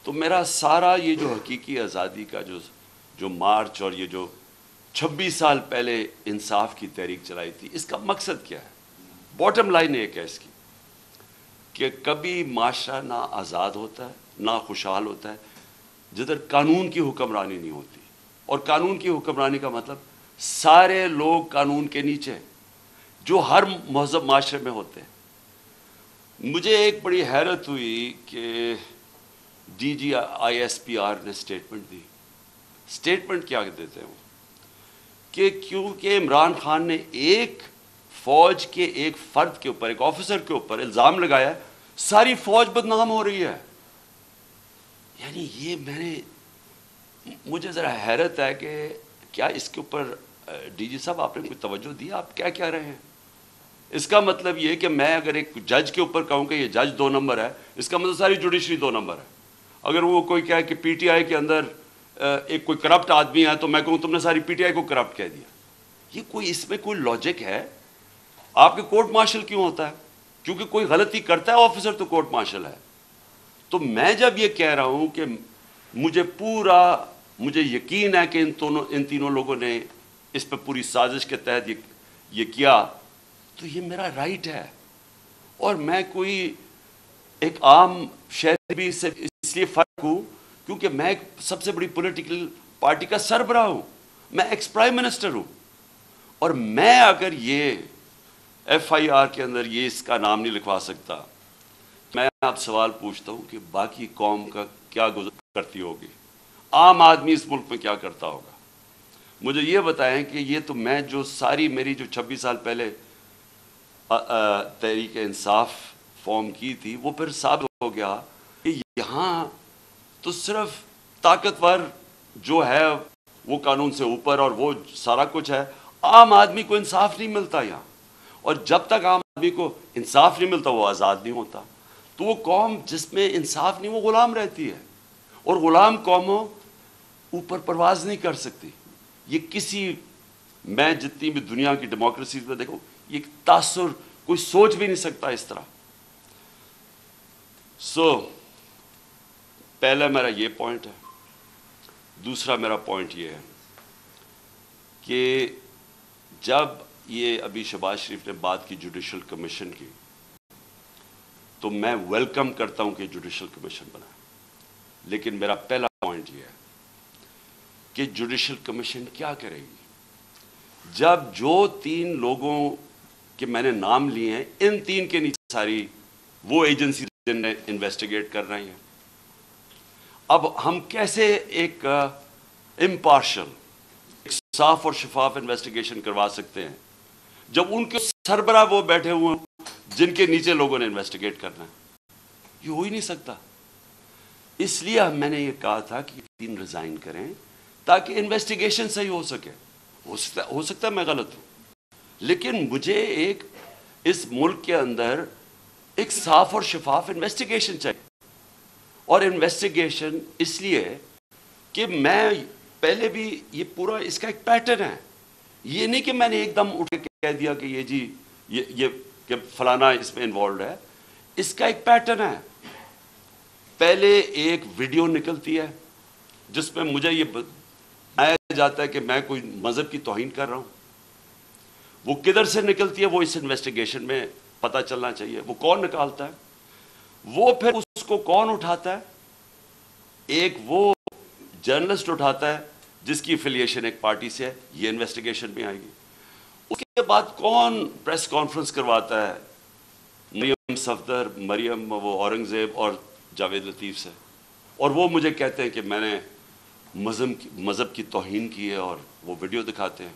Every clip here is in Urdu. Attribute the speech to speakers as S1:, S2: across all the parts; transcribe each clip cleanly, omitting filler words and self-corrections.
S1: تو میرا سارا یہ جو حقیقی آزادی کا جو مارچ اور یہ جو 26 سال پہلے انصاف کی تحریک چلائی تھی، اس کا مقصد کیا ہے؟ باٹم لائن ایک ہے اس کی کہ کبھی معاشرہ نہ آزاد ہوتا ہے نہ خوشحال ہوتا ہے جدھر قانون کی حکمرانی نہیں ہوتی. اور قانون کی حکمرانی کا مطلب سارے لوگ قانون کے نیچے جو ہر مہذب معاشرے میں ہوتے ہیں. مجھے ایک بڑی حیرت ہوئی کہ DGISPR نے سٹیٹمنٹ دی. سٹیٹمنٹ کیا دیتے ہیں وہ کہ کیونکہ عمران خان نے ایک فوج کے ایک فرد کے اوپر، ایک آفیسر کے اوپر الزام لگایا، ساری فوج بدنام ہو رہی ہے. یعنی یہ مجھے ذرا حیرت ہے کہ کیا اس کے اوپر DG صاحب آپ نے کوئی توجہ دی؟ آپ کیا کہہ رہے ہیں؟ اس کا مطلب یہ کہ میں اگر ایک جج کے اوپر کہوں کہ یہ جج 2 نمبر ہے، اس کا مطلب ساری جوڈیشری 2 نمبر ہے. اگر وہ کوئی کہے کہ PTI کے اندر ایک کوئی کرپٹ آدمی ہے تو میں کہوں تم نے ساری PTI کو کرپٹ کہہ دیا. اس میں کوئی لاجک ہے؟ آپ کے کورٹ مارشل کیوں ہوتا ہے؟ کیونکہ کوئی غلطی کرتا ہے آفیسر تو کورٹ مارشل ہے. تو میں جب یہ کہہ رہا ہوں کہ مجھے یقین ہے کہ ان تینوں لوگوں نے اس پہ پوری سازش کے تحت یہ کیا، تو یہ میرا رائٹ ہے. اور میں کوئی ایک عام شہری بھی سے اس لیے فرق ہوں کیونکہ میں ایک سب سے بڑی پولیٹیکل پارٹی کا سربراہ ہوں، میں ایکس پرائم منسٹر ہوں. اور میں اگر یہ FIR کے اندر اس کا نام نہیں لکھوا سکتا، میں آپ سوال پوچھتا ہوں کہ باقی قوم کا کیا کرتی ہوگی؟ عام آدمی اس ملک میں کیا کرتا ہوگا؟ مجھے یہ بتائیں کہ یہ تو میں میری جو 26 سال پہلے تحریک انصاف فارم کی تھی، وہ پھر ثابت ہو گیا کہ یہاں تو صرف طاقتور جو ہے وہ قانون سے اوپر اور وہ سارا کچھ ہے. عام آدمی کو انصاف نہیں ملتا یہاں، اور جب تک عام آدمی کو انصاف نہیں ملتا وہ آزاد نہیں ہوتا. تو وہ قوم جس میں انصاف نہیں، وہ غلام رہتی ہے، اور غلام قوموں اوپر پرواز نہیں کر سکتی. میں جتنی بھی دنیا کی ڈیموکریسیز میں دیکھوں، یہ تاثر کوئی سوچ بھی نہیں سکتا اس طرح. پہلا میرا یہ پوائنٹ ہے. دوسرا میرا پوائنٹ یہ ہے کہ جب یہ ابھی شہباز شریف نے بات کی جوڈیشل کمیشن کی، تو میں ویلکم کرتا ہوں کہ جوڈیشل کمیشن بنا. لیکن میرا پہلا پوائنٹ یہ ہے کہ جوڈیشل کمیشن کیا کرے گی جب جو 3 لوگوں کے میں نے نام لیے ہیں، ان 3 کے نیچے ساری وہ ایجنسی جن نے انویسٹیگیٹ کر رہی ہیں. اب ہم کیسے ایک امپارشل، ایک صاف اور شفاف انویسٹیگیشن کروا سکتے ہیں جب ان کے سربراہ وہ بیٹھے ہوئے ہیں جن کے نیچے لوگوں نے انویسٹیگیٹ کرنا ہے؟ یہ ہو ہی نہیں سکتا. اس لیے میں نے یہ کہا تھا کہ 3 ریزائن کریں تاکہ انویسٹیگیشن صحیح ہو سکے. ہو سکتا ہے میں غلط ہوں، لیکن مجھے اس ملک کے اندر ایک صاف اور شفاف انویسٹیگیشن چاہیے. اور انویسٹیگیشن اس لیے کہ میں پہلے بھی یہ پورا اس کا ایک پیٹرن ہے. یہ نہیں کہ میں نے ایک دم اٹھ کے کہہ دیا کہ یہ کہ فلانا اس میں انوالوڈ ہے. اس کا ایک پیٹرن ہے. پہلے ایک ویڈیو نکلتی ہے جس میں مجھے یہ بتایا جاتا ہے کہ میں کوئی مذہب کی توہین کر رہا ہوں. وہ کدھر سے نکلتی ہے وہ اس انویسٹیگیشن میں پتہ چلنا چاہیے. وہ کون نکالتا ہے، وہ پھر اس کو کون اٹھاتا ہے؟ ایک وہ جرنلسٹ اٹھاتا ہے جس کی افیلیشن ایک پارٹی سے ہے، یہ انویسٹیگیشن میں آئے گی. اس کے بعد کون پریس کانفرنس کرواتا ہے؟ مریم صفدر، مریم وہ اورنگزیب اور جاوید لطیف سے، اور وہ مجھے کہتے ہیں کہ میں نے مذہب کی توہین کی ہے اور وہ ویڈیو دکھاتے ہیں.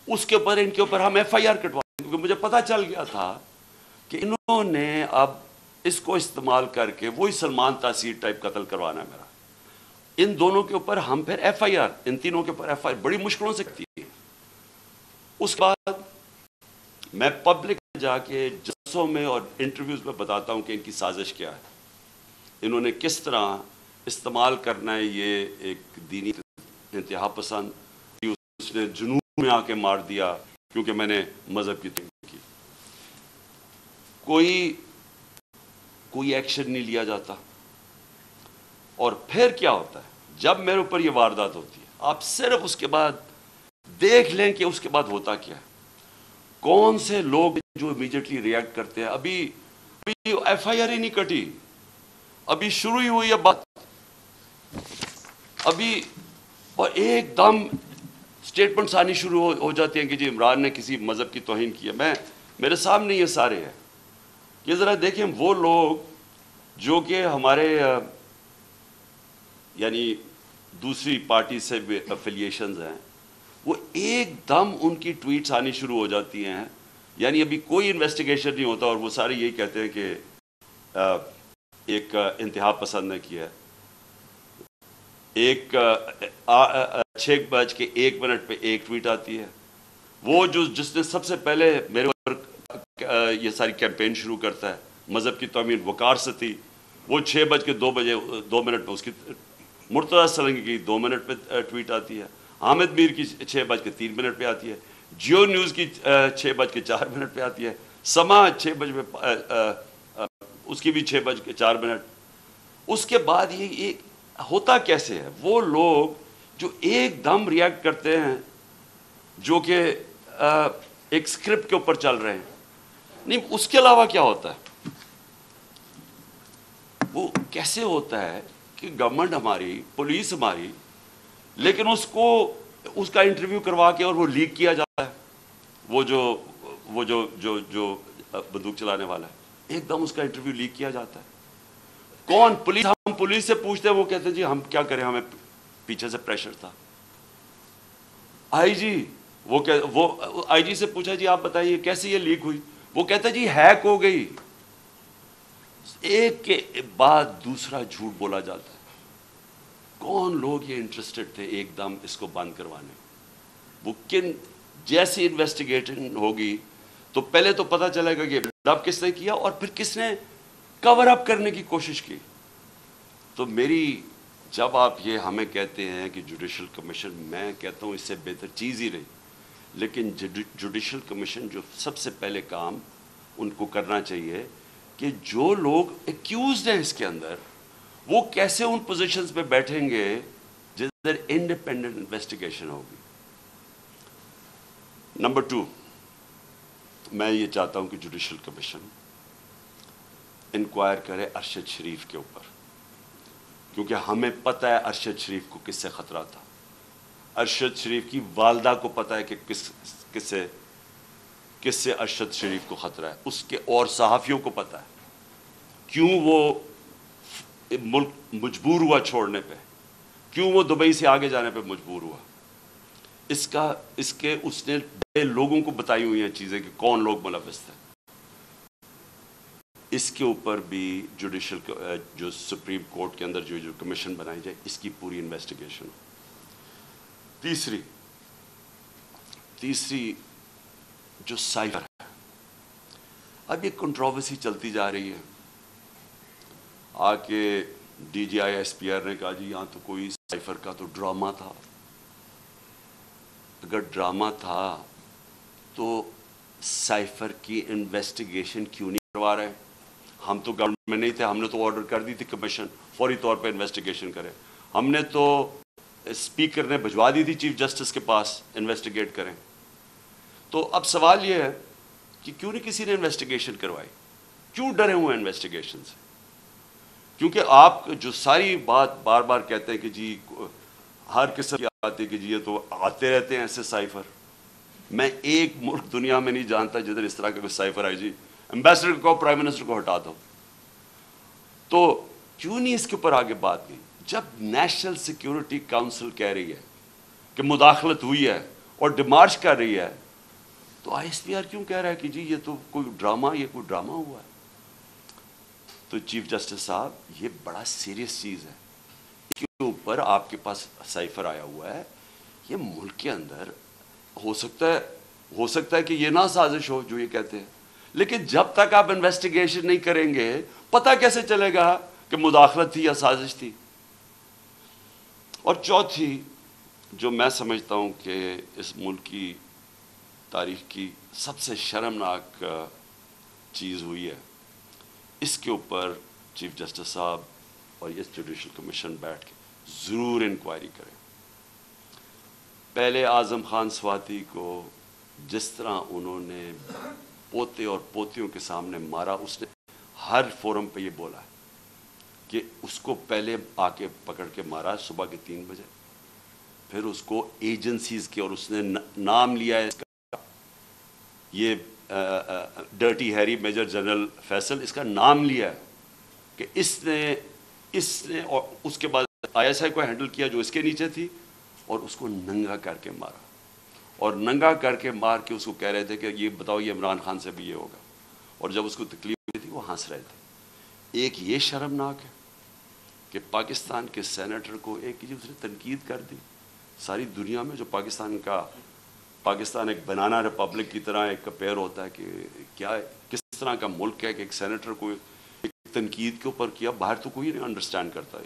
S1: اس کے اوپر ان کے اوپر ہم FIR کٹواتے ہیں کیونکہ مجھے پتہ چل گیا تھا کہ انہوں نے اب اس کو استعمال کر کے وہی سلمان تاثیر ٹائپ قتل کروانا ہے میرا. ان دونوں کے اوپر ہم پھر FIR، ان تینوں کے اوپر FIR بڑی مشکلوں سے کرتی ہے. اس کے بعد میں پبلک میں جا کے جلسوں میں اور انٹرویوز میں بتاتا ہوں کہ ان کی سازش کیا ہے، انہوں نے کس طرح استعمال کرنا ہے یہ ایک دینی انتہا پسند. اس نے جنوب میں آ کے مار دیا کیونکہ میں نے مذہب کی توہین کی. کوئی ایکشن نہیں لیا جاتا. اور پھر کیا ہوتا ہے جب میرے اوپر یہ واردات ہوتی ہے، آپ صرف اس کے بعد دیکھ لیں کہ اس کے بعد ہوتا کیا ہے، کون سے لوگ جو امیڈیٹلی ریئیکٹ کرتے ہیں۔ ابھی ایف آئی آر ہی نہیں کٹی، ابھی شروع ہی ہوئی ہے بات، ابھی اور ایک دم سٹیٹمنٹس آنی شروع ہو جاتی ہیں کہ جی عمران نے کسی مذہب کی توہین کی ہے۔ میرے سامنے یہ سارے ہیں، یہ ذرا دیکھیں وہ لوگ جو کہ ہمارے یعنی دوسری پارٹی سے افیلیشنز ہیں، وہ ایک دم ان کی ٹویٹس آنی شروع ہو جاتی ہیں، یعنی ابھی کوئی انویسٹیگیشن نہیں ہوتا اور وہ سارے یہی کہتے ہیں کہ ایک انتہا پسند نے کیا ہے۔ ایک 6:01 پہ ایک ٹویٹ آتی ہے، وہ جس نے سب سے پہلے میرے اوپر یہ ساری کیمپین شروع کرتا ہے مذہب کی توہین، وقار ستی، وہ 6:02 پہ اس کی مرتضیٰ سرنگی کی 2 منٹ پہ ٹویٹ آتی ہے، حامد میر کی 6:03 پہ آتی ہے، جیو نیوز کی 6:04 پہ آتی ہے، سما 6 بجے اس کی بھی 6:04۔ اس کے بعد یہ ہوتا کیسے ہے؟ وہ لوگ جو ایک دم ریئیکٹ کرتے ہیں، جو کہ ایک سکرپٹ کے اوپر چل رہے ہیں، نہیں اس کے علاوہ کیا ہوتا ہے؟ وہ کیسے ہوتا ہے کہ گورنمنٹ ہماری، پولیس ہماری، لیکن اس کا انٹرویو کروا کے اور وہ لیک کیا جاتا ہے، وہ جو بندوق چلانے والا ہے، ایک دم اس کا انٹرویو لیک کیا جاتا ہے۔ کون؟ پولیس۔ ہم پولیس سے پوچھتے ہیں، وہ کہتے ہیں جی ہم کیا کریں، ہمیں پیچھے سے پریشر تھا۔ آئی جی، وہ آئی جی سے پوچھا جی آپ بتائیے کیسے یہ لیک ہوئی، وہ کہتا ہے جی ہیک ہو گئی۔ ایک کے بعد دوسرا جھوٹ بولا جاتا ہے۔ کون لوگ یہ انٹرسٹڈ تھے ایک دم اس کو بند کروانے؟ وہ جیسی انویسٹیگیشن ہوگی تو پہلے تو پتہ چلے گا کہ ڈب کس نے کیا اور پھر کس نے کور اپ کرنے کی کوشش کی۔ تو جب آپ یہ ہمیں کہتے ہیں کہ جوڈیشل کمیشن، میں کہتا ہوں اس سے بہتر چیز ہی نہیں، لیکن جوڈیشل کمیشن جو سب سے پہلے کام ان کو کرنا چاہیے کہ جو لوگ ایکیوزڈ ہیں اس کے اندر، وہ کیسے ان پوزیشنز پہ بیٹھیں گے جس در انڈیپینڈنٹ انویسٹیگیشن ہوگی۔ نمبر 2، میں یہ چاہتا ہوں کہ جوڈیشل کمیشن انکوائر کرے ارشد شریف کے اوپر، کیونکہ ہمیں پتہ ہے ارشد شریف کو کس سے خطرہ تھا، ارشد شریف کی والدہ کو پتہ ہے کہ کس سے ارشد شریف کو خطرہ ہے، اس کے اور صحافیوں کو پتہ ہے کیوں وہ ملک مجبور ہوا چھوڑنے پہ، کیوں وہ دبئی سے آگے جانے پہ مجبور ہوا۔ اس نے بڑے لوگوں کو بتائی ہوئی ہیں چیزیں کہ کون لوگ ملوث تھے۔ اس کے اوپر بھی جو سپریم کورٹ کے اندر جو کمیشن بنائی جائے، اس کی پوری انویسٹیگیشن۔ تیسری جو سائفر ہے، اب یہ کنٹروورسی چلتی جا رہی ہے۔ آ کے D G I S P R نے کہا جی یہاں تو کوئی سائفر کا تو ڈرامہ تھا۔ اگر ڈرامہ تھا تو سائفر کی انویسٹیگیشن کیوں نہیں کروا رہے؟ ہم تو گورنمنٹ میں نہیں تھے، ہم نے تو آرڈر کر دی تھی کمیشن فوری طور پہ انویسٹیگیشن کرے، ہم نے تو اسپیکر نے بھجوا دی تھی چیف جسٹس کے پاس انویسٹیگیٹ کریں۔ تو اب سوال یہ ہے کہ کیوں نہیں کسی نے انویسٹیگیشن کروائی؟ کیوں ڈرے ہوئے ہیں انویسٹیگیشن سے؟ کیونکہ آپ جو ساری بات بار بار کہتے ہیں کہ جی ہر قسم کی آتی ہے کہ جی یہ تو آتے رہتے ہیں ایسے سائفر۔ میں ایک ملک دنیا میں نہیں جانتا جدھر اس طرح کا کوئی سائفر آئی جی ایمبیسڈر کو پرائم منسٹر کو ہٹا دو۔ تو کیوں نہیں اس کے اوپر آگے بات نہیں؟ جب نیشنل سیکیورٹی کاؤنسل کہہ رہی ہے کہ مداخلت ہوئی ہے اور ڈیمارچ کر رہی ہے، تو آئی ایس پی آر کیوں کہہ رہا ہے کہ جی یہ تو کوئی ڈرامہ ہوا ہے؟ تو چیف جسٹس صاحب یہ بڑا سیریس چیز ہے، اس کے اوپر آپ کے پاس سائفر آیا ہوا ہے، یہ ملک کے اندر ہو سکتا ہے کہ یہ نہ سازش ہو جو یہ کہتے ہیں، لیکن جب تک آپ انویسٹیگیشن نہیں کریں گے پتہ کیسے چلے گا کہ مداخلت تھی یا سازش تھی؟ اور چوتھی جو میں سمجھتا ہوں کہ اس ملک کی تاریخ کی سب سے شرمناک چیز ہوئی ہے، اس کے اوپر چیف جسٹس صاحب اور یہ جوڈیشل کمیشن بیٹھ کے ضرور انکوائری کرے. پہلے اعظم خان سواتی کو جس طرح انہوں نے پوتے اور پوتیوں کے سامنے مارا، اس نے ہر فورم پہ یہ بولا ہے کہ اس کو پہلے آ کے پکڑ کے مارا صبح کے 3 بجے، پھر اس کو ایجنسیز کے، اور اس نے نام لیا ہے اس کا، یہ dirty Harry major general Faisal, اس کا نام لیا ہے کہ اس نے اور اس کے بعد آئی ایس آئی کو ہینڈل کیا جو اس کے نیچے تھی، اور اس کو ننگا کر کے مارا، اور ننگا کر کے مار کے اس کو کہہ رہے تھے کہ یہ بتاؤ یہ عمران خان سے بھی یہ ہوگا، اور جب اس کو تکلیف ہوئی تھی وہ ہنس رہے تھے. ایک یہ شرمناک ہے کہ پاکستان کے سینیٹر کو ایک اس نے تنقید کر دی. ساری دنیا میں جو پاکستان ایک بنانا ریپبلک کی طرح ایک کمپیئر ہوتا ہے کہ کیا کس طرح کا ملک ہے کہ ایک سینیٹر کو ایک تنقید کے اوپر کیا، باہر تو کوئی نہیں انڈرسٹینڈ کرتا ہے.